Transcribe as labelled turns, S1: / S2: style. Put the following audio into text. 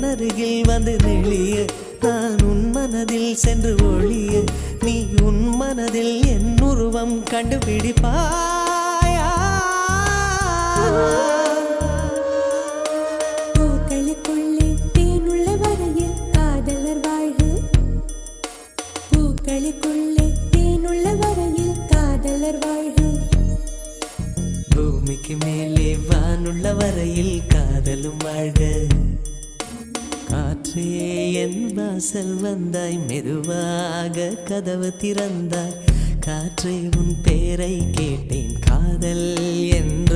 S1: அருகில் வந்து நெளிய நான் உன் மனதில் சென்று ஒளிய நீ உன் மனதில் என் உருவம் கண்டுபிடிப்பாயா
S2: பூக்களுக்குள்ளே தேனுள்ள வரையில் காதலர் வாழ்வு பூக்களுக்குள்ளே தேனுள்ள வரையில் காதலர் வாழ்வு
S1: பூமிக்கு மேலே வானுள்ள வரையில் காதலும் வாழ்க காற்றே என் வாசல் வந்தாய் மெதுவாக கதவு திறந்தாய் காற்றே உன் பேரை கேட்டேன் காதல் என்ற